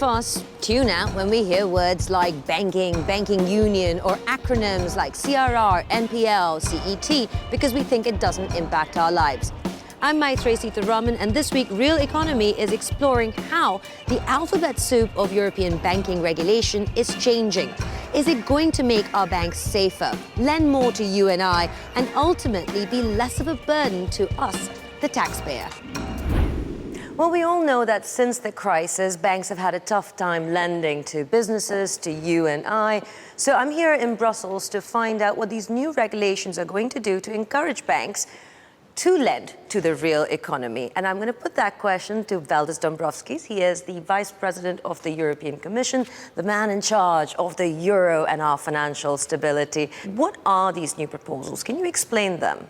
of us tune out when we hear words like banking, banking union, or acronyms like CRR, NPL, CET, because we think it doesn't impact our lives. I'm Maitreyi Sitharaman, and this week Real Economy is exploring how the alphabet soup of European banking regulation is changing. Is it going to make our banks safer, lend more to you and I, and ultimately be less of a burden to us, the taxpayer? Well, we all know that since the crisis, banks have had a tough time lending to businesses, to you and I. So I'm here in Brussels to find out what these new regulations are going to do to encourage banks to lend to the real economy. And I'm going to put that question to Valdis Dombrovskis. He is the Vice President of the European Commission, the man in charge of the euro and our financial stability. What are these new proposals? Can you explain them?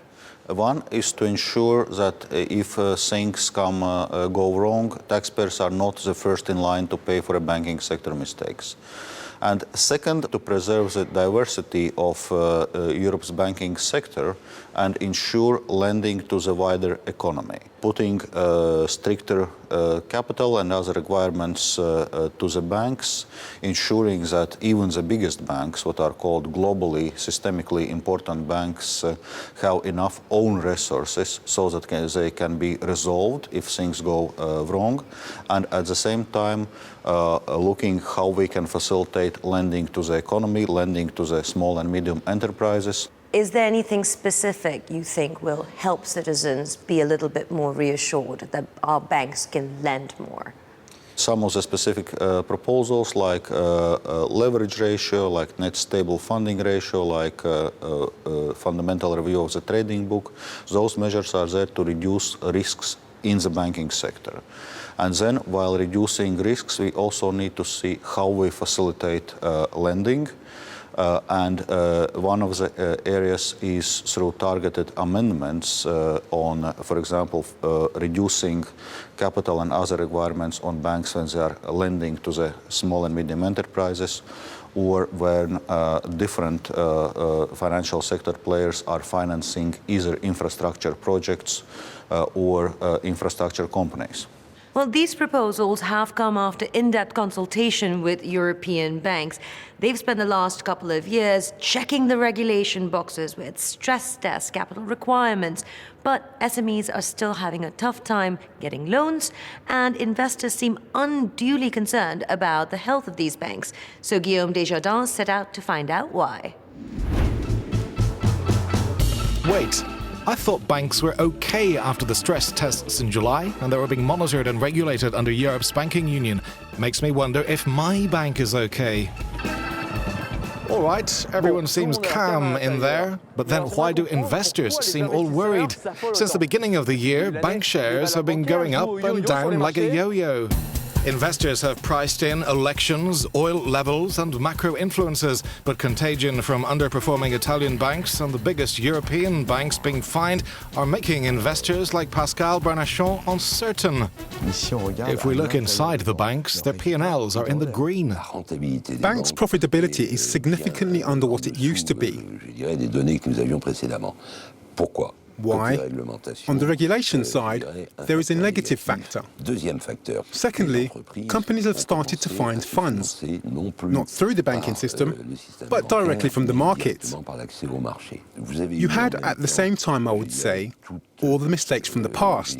One is to ensure that if things go wrong, taxpayers are not the first in line to pay for banking sector mistakes. And second, to preserve the diversity of Europe's banking sector and ensure lending to the wider economy, putting stricter capital and other requirements to the banks, ensuring that even the biggest banks, what are called globally systemically important banks, have enough own resources so that they can be resolved if things go wrong, and at the same time looking how we can facilitate lending to the economy, lending to the small and medium enterprises. Is there anything specific you think will help citizens be a little bit more reassured that our banks can lend more? Some of the specific proposals like leverage ratio, like net stable funding ratio, like fundamental review of the trading book, those measures are there to reduce risks in the banking sector. And then while reducing risks, we also need to see how we facilitate lending. And one of the areas is through targeted amendments on, for example, reducing capital and other requirements on banks when they are lending to the small and medium enterprises, or when different financial sector players are financing either infrastructure projects or infrastructure companies. Well, these proposals have come after in-depth consultation with European banks. They've spent the last couple of years checking the regulation boxes with stress tests, capital requirements. But SMEs are still having a tough time getting loans, and investors seem unduly concerned about the health of these banks. So Guillaume Desjardins set out to find out why. Wait. I thought banks were okay after the stress tests in July, and they were being monitored and regulated under Europe's banking union. Makes me wonder if my bank is okay. All right, everyone seems calm in there, but then why do investors seem all worried? Since the beginning of the year, bank shares have been going up and down like a yo-yo. Investors have priced in elections, oil levels and macro influences, but contagion from underperforming Italian banks and the biggest European banks being fined are making investors like Pascal Bernachon uncertain. If we look inside the banks, their P&Ls are in the green. Banks' profitability is significantly under what it used to be. Why? On the regulation side, there is a negative factor. Secondly, companies have started to find funds, not through the banking system, but directly from the markets. You had, at the same time, I would say, all the mistakes from the past.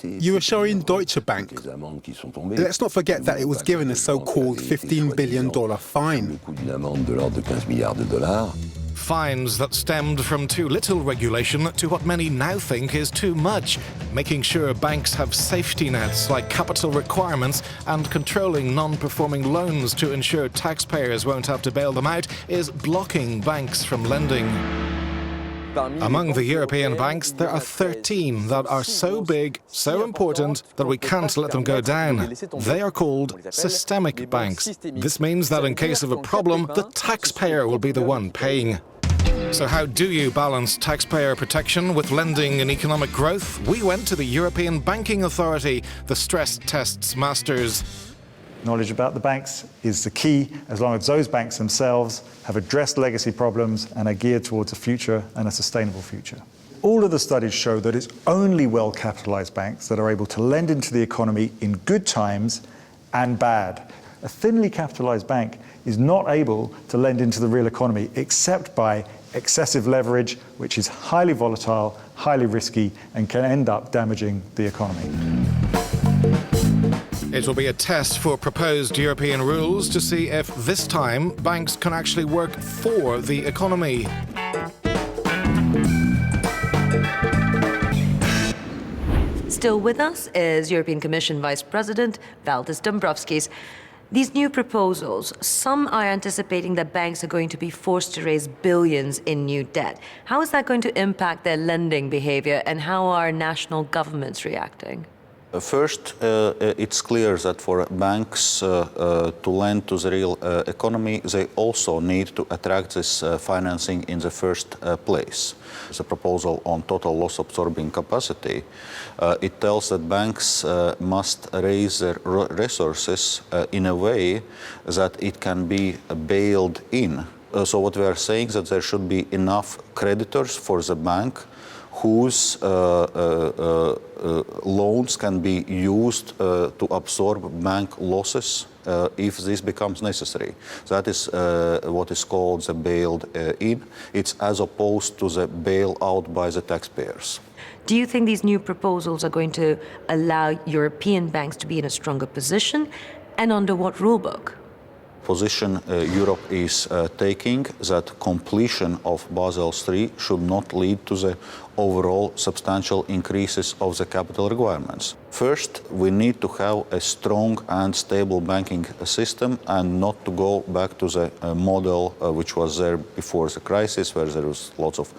You were showing Deutsche Bank. Let's not forget that it was given a so-called $15 billion fine. Fines that stemmed from too little regulation to what many now think is too much, making sure banks have safety nets like capital requirements and controlling non-performing loans to ensure taxpayers won't have to bail them out is blocking banks from lending. Among the European banks, there are 13 that are so big, so important, that we can't let them go down. They are called systemic banks. This means that in case of a problem, the taxpayer will be the one paying. So how do you balance taxpayer protection with lending and economic growth? We went to the European Banking Authority, the stress tests masters. Knowledge about the banks is the key, as long as those banks themselves have addressed legacy problems and are geared towards a future and a sustainable future. All of the studies show that it's only well-capitalized banks that are able to lend into the economy in good times and bad. A thinly capitalized bank is not able to lend into the real economy except by excessive leverage, which is highly volatile, highly risky, and can end up damaging the economy. It will be a test for proposed European rules to see if this time banks can actually work for the economy. Still with us is European Commission Vice President Valdis Dombrovskis. These new proposals, some are anticipating that banks are going to be forced to raise billions in new debt. How is that going to impact their lending behavior, and how are national governments reacting? First, it's clear that for banks to lend to the real economy, they also need to attract this financing in the first place. The proposal on total loss absorbing capacity, it tells that banks must raise their resources in a way that it can be bailed in. So what we are saying is that there should be enough creditors for the bank whose loans can be used to absorb bank losses if this becomes necessary. That is what is called the bailed in. It's as opposed to the bailout by the taxpayers. Do you think these new proposals are going to allow European banks to be in a stronger position, and under what rulebook? Position Europe is taking that completion of Basel III should not lead to the overall substantial increases of the capital requirements. First, we need to have a strong and stable banking system and not to go back to the model which was there before the crisis, where there was lots of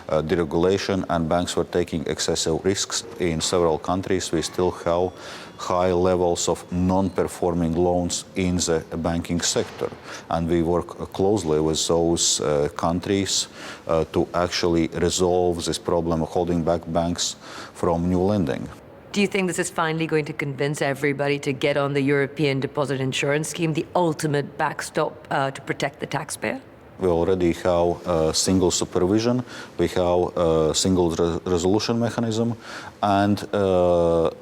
deregulation and banks were taking excessive risks. In several countries, we still have high levels of non-performing loans in the banking sector. And we work closely with those countries to actually resolve this problem of holding back banks from new lending. Do you think this is finally going to convince everybody to get on the European Deposit Insurance Scheme, the ultimate backstop to protect the taxpayer? We already have single supervision, we have a single resolution mechanism, and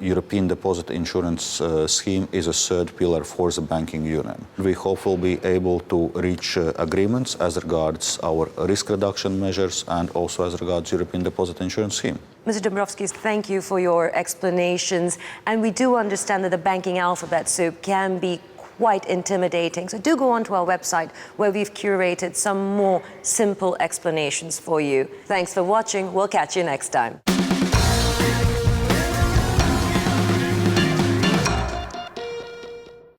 European Deposit Insurance Scheme is a third pillar for the banking union. We hope we'll be able to reach agreements as regards our risk reduction measures and also as regards European Deposit Insurance Scheme. Mr. Dombrovskis, thank you for your explanations. And we do understand that the banking alphabet soup can be quite intimidating. So do go onto our website where we've curated some more simple explanations for you. Thanks for watching. We'll catch you next time.